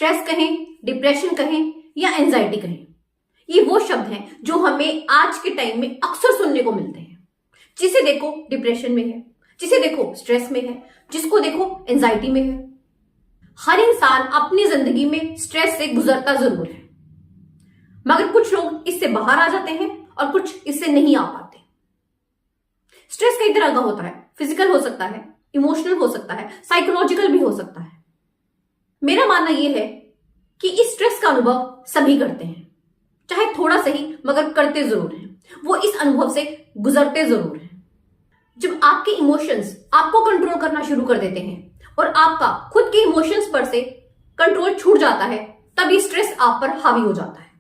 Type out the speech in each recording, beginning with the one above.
Stress कहें, depression कहें या एंजाइटी कहें, ये वो शब्द हैं जो हमें आज के टाइम में अक्सर सुनने को मिलते हैं। जिसे देखो डिप्रेशन में है, जिसे देखो स्ट्रेस में है, जिसको देखो एंजाइटी में है। हर इंसान अपनी जिंदगी में स्ट्रेस से गुजरता जरूर है, मगर कुछ लोग इससे बाहर आ जाते हैं और कुछ इससे नहीं आ पाते। स्ट्रेस कई तरह का होता है, फिजिकल हो सकता है, इमोशनल हो सकता है, साइकोलॉजिकल भी हो सकता है। मेरा मानना यह है कि इस स्ट्रेस का अनुभव सभी करते हैं, चाहे थोड़ा सही मगर करते जरूर हैं। वो इस अनुभव से गुजरते जरूर हैं। जब आपके इमोशंस आपको कंट्रोल करना शुरू कर देते हैं और आपका खुद के इमोशंस पर से कंट्रोल छूट जाता है, तभी स्ट्रेस आप पर हावी हो जाता है।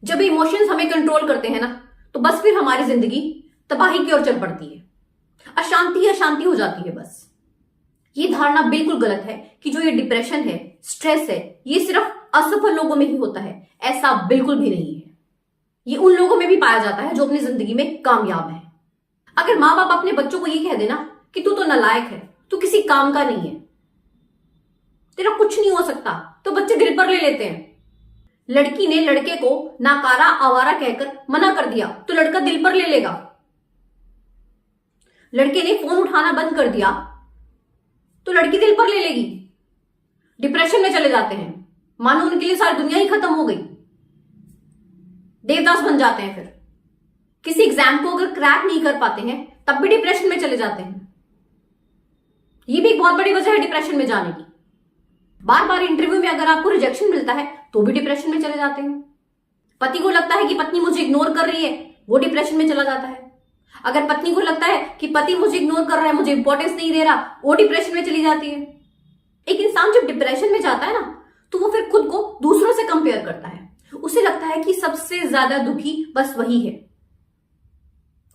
जब इमोशंस हमें कंट्रोल करते हैं ना, तो बस फिर हमारी जिंदगी तबाही की ओर चल पड़ती है। अशांति ही अशांति हो जाती है बस। ये धारणा बिल्कुल गलत है कि जो ये डिप्रेशन है, स्ट्रेस है, ये सिर्फ असफल लोगों में ही होता है। ऐसा बिल्कुल भी नहीं है। ये उन लोगों में भी पाया जाता है जो अपनी जिंदगी में कामयाब है। अगर माँ बाप अपने बच्चों को ये कह देना कि तू तो नालायक है, तू किसी काम का नहीं है, तेरा कुछ नहीं हो सकता, तो बच्चे दिल पर ले लेते हैं। लड़की ने लड़के को नाकारा आवारा कहकर मना कर दिया तो लड़का दिल पर ले लेगा। लड़के ने फोन उठाना बंद कर दिया तो लड़की दिल पर ले लेगी। डिप्रेशन में चले जाते हैं, मानो उनके लिए सारी दुनिया ही खत्म हो गई। देवदास बन जाते हैं। फिर किसी एग्जाम को अगर क्रैक नहीं कर पाते हैं तब भी डिप्रेशन में चले जाते हैं। ये भी एक बहुत बड़ी वजह है डिप्रेशन में जाने की। बार बार इंटरव्यू में अगर आपको रिजेक्शन मिलता है तो भी डिप्रेशन में चले जाते हैं। पति को लगता है कि पत्नी मुझे इग्नोर कर रही है, वो डिप्रेशन में चला जाता है। अगर पत्नी को लगता है कि पति मुझे इग्नोर कर रहा है, मुझे इंपॉर्टेंस नहीं दे रहा, वो डिप्रेशन में चली जाती है। एक इंसान जब डिप्रेशन में जाता है ना, तो वो फिर खुद को दूसरों से कंपेयर करता है। उसे लगता है कि सबसे ज्यादा दुखी बस वही है,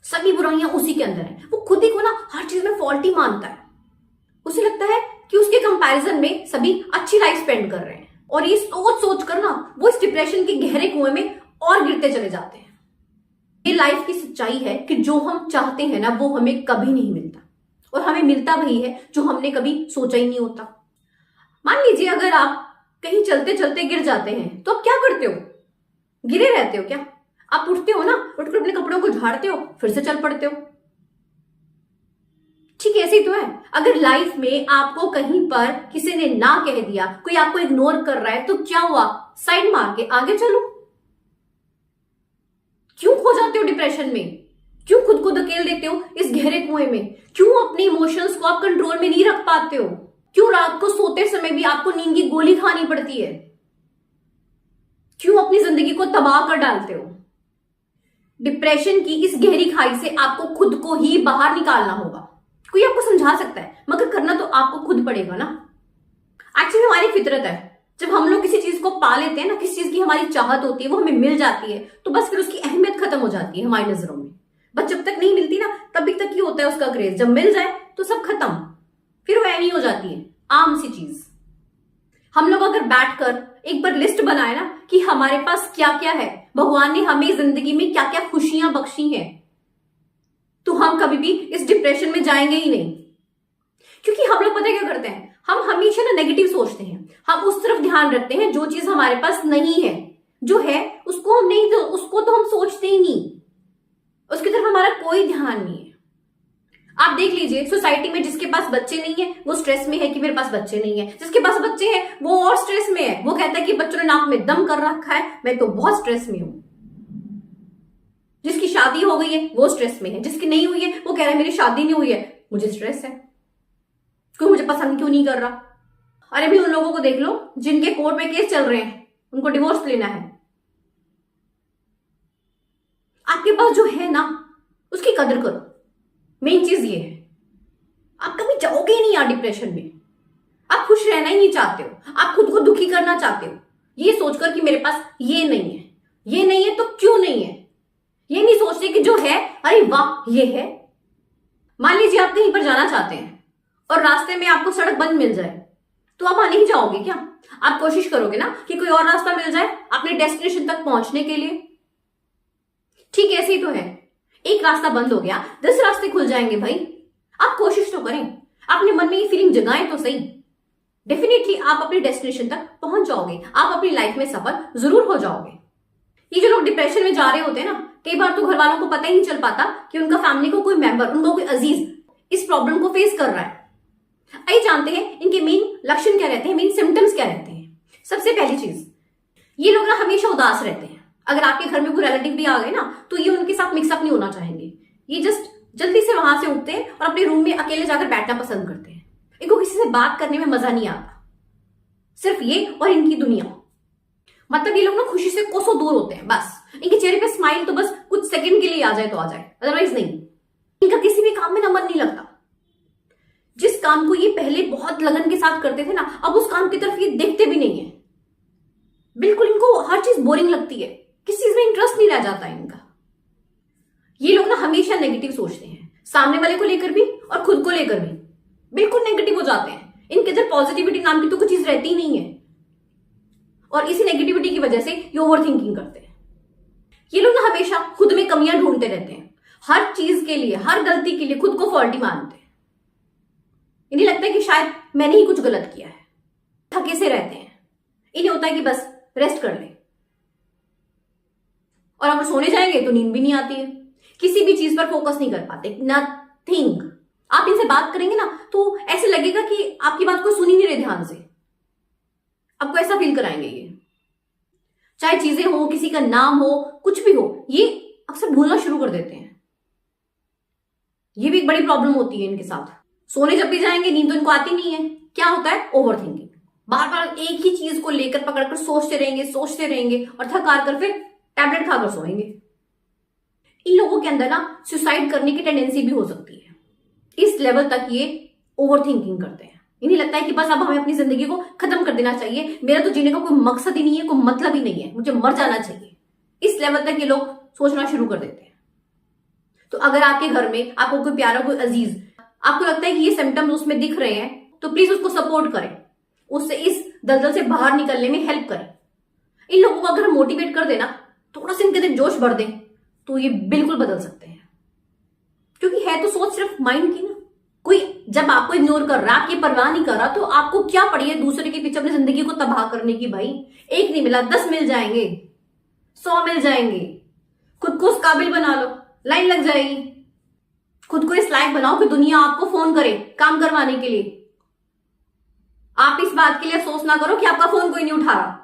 सभी बुराइयां उसी के अंदर है। वो खुद ही को ना हर चीज में फॉल्टी मानता है। उसे लगता है कि उसके कंपैरिजन में सभी अच्छी लाइफ स्पेंड कर रहे हैं, और ये सोच सोच कर ना वो इस डिप्रेशन के गहरे कुएं में और गिरते चले जाते हैं। ये लाइफ की सच्चाई है कि जो हम चाहते हैं ना, वो हमें कभी नहीं मिलता, और हमें मिलता वही है जो हमने कभी सोचा ही नहीं होता। मान लीजिए अगर आप कहीं चलते चलते गिर जाते हैं तो आप क्या करते हो? गिरे रहते हो क्या? आप उठते हो ना, उठकर अपने कपड़ों को झाड़ते हो, फिर से चल पड़ते हो। ठीक ऐसे ही तो है। अगर लाइफ में आपको कहीं पर किसी ने ना कह दिया, कोई आपको इग्नोर कर रहा है, तो क्या हुआ? साइड मार के आगे चलो। क्यों खो जाते हो डिप्रेशन में? क्यों खुद को धकेल देते हो इस गहरे कुएं में? क्यों अपने इमोशंस को आप कंट्रोल में नहीं रख पाते हो? क्यों रात को सोते समय भी आपको नींद की गोली खानी पड़ती है? क्यों अपनी जिंदगी को तबाह कर डालते हो? डिप्रेशन की इस गहरी खाई से आपको खुद को ही बाहर निकालना होगा। कोई आपको समझा सकता है, मगर करना तो आपको खुद पड़ेगा ना। एक्चुअली हमारी फितरत है, जब हम लोग किसी चीज को पा लेते हैं ना, किसी चीज की हमारी चाहत होती है, वो हमें मिल जाती है, तो बस फिर उसकी अहमियत खत्म हो जाती है हमारी नजरों में। बस जब तक नहीं मिलती ना, तभी तक ही होता है उसका क्रेज। जब मिल जाए तो सब खत्म, फिर वो ऐनी हो जाती है, आम सी चीज। हम लोग अगर बैठकर एक बार लिस्ट बनाए ना कि हमारे पास क्या क्या है, भगवान ने हमें जिंदगी में क्या क्या खुशियां बख्शी हैं, तो हम कभी भी इस डिप्रेशन में जाएंगे ही नहीं। क्योंकि हम लोग पता है क्या करते हैं, हम हमेशा ना नेगेटिव सोचते हैं। हम उस तरफ ध्यान रखते हैं जो चीज हमारे पास नहीं है। जो है उसको हम नहीं, उसको तो हम सोचते ही नहीं, उसकी तरफ हमारा कोई ध्यान नहीं है। आप देख लीजिए सोसाइटी में जिसके पास बच्चे नहीं है वो स्ट्रेस में है कि मेरे पास बच्चे नहीं है। जिसके पास बच्चे हैं वो और स्ट्रेस में है। वो कहता है कि बच्चों ने नाक में दम कर रखा है, मैं तो बहुत स्ट्रेस में हूं। जिसकी शादी हो गई है वो स्ट्रेस में है, जिसकी नहीं हुई है वो कह रहा है मेरी शादी नहीं हुई है, मुझे स्ट्रेस है, कोई मुझे पसंद क्यों नहीं कर रहा। अरे भी उन लोगों को देख लो जिनके कोर्ट में केस चल रहे हैं, उनको डिवोर्स लेना है। आपके पास जो है ना उसकी कदर करो। मेन चीज ये है, आप कभी जाओगे ही नहीं यार डिप्रेशन में। आप खुश रहना ही नहीं चाहते हो, आप खुद को दुखी करना चाहते हो, ये सोचकर कि मेरे पास ये नहीं है, ये नहीं है तो क्यों नहीं है। ये नहीं सोचते कि जो है, अरे वाह ये है। मान लीजिए आप कहीं पर जाना चाहते हैं और रास्ते में आपको सड़क बंद मिल जाए, तो आप वहां नहीं जाओगे क्या? आप कोशिश करोगे ना कि कोई और रास्ता मिल जाए अपने डेस्टिनेशन तक पहुंचने के लिए। ठीक ऐसे ही तो है, एक रास्ता बंद हो गया, 10 रास्ते खुल जाएंगे भाई। आप कोशिश तो करें, अपने मन में ये फीलिंग जगाएं तो सही। डेफिनेटली आप अपनी डेस्टिनेशन तक पहुंच जाओगे, आप अपनी लाइफ में सफल जरूर हो जाओगे। ये जो लोग डिप्रेशन में जा रहे होते हैं ना, कई बार तो घर वालों को पता ही नहीं चल पाता कि उनका फैमिली को कोई मेंबर, उनका कोई अजीज इस प्रॉब्लम को फेस कर रहा है। आइए जानते हैं इनके मेन लक्षण क्या रहते हैं, मेन सिम्टम्स क्या रहते हैं। सबसे पहली चीज, ये लोग ना हमेशा उदास रहते हैं। अगर आपके घर में कोई रिलेटिव भी आ गए ना, तो ये उनके साथ मिक्सअप नहीं होना चाहेंगे। ये जस्ट जल्दी से वहां से उठते हैं और अपने रूम में अकेले जाकर बैठना पसंद करते हैं। इनको किसी से बात करने में मजा नहीं आता, सिर्फ ये और इनकी दुनिया। मतलब ये लोग ना खुशी से कोसों दूर होते हैं। बस इनके चेहरे पे स्माइल तो बस कुछ सेकंड के लिए आ जाए तो आ जाए, अदरवाइज नहीं। इनका किसी भी काम में ना मन नहीं लगता। जिस काम को ये पहले बहुत लगन के साथ करते थे ना, अब उस काम की तरफ ये देखते भी नहीं है। बिल्कुल इनको हर चीज बोरिंग लगती है, किसी चीज में इंटरेस्ट नहीं रह जाता है इनका। ये लोग ना हमेशा नेगेटिव सोचते हैं, सामने वाले को लेकर भी और खुद को लेकर भी बिल्कुल नेगेटिव हो जाते हैं। इनके अंदर पॉजिटिविटी नाम की तो कुछ चीज रहती ही नहीं है, और इसी नेगेटिविटी की वजह से ये ओवर थिंकिंग करते हैं। ये लोग ना हमेशा खुद में कमियां ढूंढते रहते हैं, हर चीज के लिए, हर गलती के लिए खुद को फॉल्टी मानते हैं। इन्हें लगता है कि शायद मैंने ही कुछ गलत किया है। थके से रहते हैं, इन्हें होता है कि बस रेस्ट कर ले, और अगर सोने जाएंगे तो नींद भी नहीं आती है। किसी भी चीज पर फोकस नहीं कर पाते, नथिंग। आप इनसे बात करेंगे ना तो ऐसे लगेगा कि आपकी बात कोई सुन ही नहीं रहे ध्यान से, आपको ऐसा फील कराएंगे ये। चाहे चीजें हो, किसी का नाम हो, कुछ भी हो, ये अक्सर भूलना शुरू कर देते हैं। ये भी एक बड़ी प्रॉब्लम होती है इनके साथ। सोने जब भी जाएंगे नींद तो इनको आती नहीं है। क्या होता है? Over thinking. बार बार एक ही चीज को लेकर पकड़कर सोचते रहेंगे और थक हार कर फिर टैबलेट खाकर सोएंगे। इन लोगों के अंदर ना सुसाइड करने की टेंडेंसी भी हो सकती है। इस लेवल तक ये ओवर थिंकिंग करते हैं। इन्हें लगता है कि बस अब हमें अपनी जिंदगी को खत्म कर देना चाहिए, मेरा तो जीने का कोई मकसद ही नहीं है, कोई मतलब ही नहीं है, मुझे मर जाना चाहिए। इस लेवल तक ये लोग सोचना शुरू कर देते हैं। तो अगर आपके घर में आपको कोई प्यारा, कोई अजीज, आपको लगता है कि ये सिम्टम्स उसमें दिख रहे हैं, तो प्लीज उसको सपोर्ट करें, उससे इस दलदल से बाहर निकलने में हेल्प करें। इन लोगों को अगर मोटिवेट कर देना, थोड़ा सा इनके अंदर जोश भर दें, तो ये बिल्कुल बदल सकते हैं। क्योंकि है तो सोच सिर्फ माइंड की ना। कोई जब आपको इग्नोर कर रहा, आपकी परवाह नहीं कर रहा, तो आपको क्या पड़ी है दूसरे के पीछे अपनी जिंदगी को तबाह करने की? भाई एक नहीं मिला 10 मिल जाएंगे, 100 मिल जाएंगे। खुद को उस काबिल बना लो, लाइन लग जाएगी। खुद को इस लायक बनाओ कि दुनिया आपको फोन करे काम करवाने के लिए। आप इस बात के लिए अफसोस ना करो कि आपका फोन कोई नहीं उठा रहा।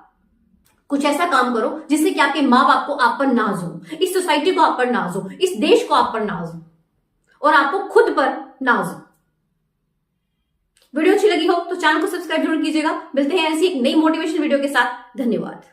कुछ ऐसा काम करो जिससे कि आपके माँ बाप को आप पर नाज हो, इस सोसाइटी को आप पर नाज हो, इस देश को आप पर नाज हो, और आपको खुद पर नाज हो। वीडियो अच्छी लगी हो तो चैनल को सब्सक्राइब जरूर कीजिएगा। मिलते हैं ऐसी एक नई मोटिवेशन वीडियो के साथ। धन्यवाद।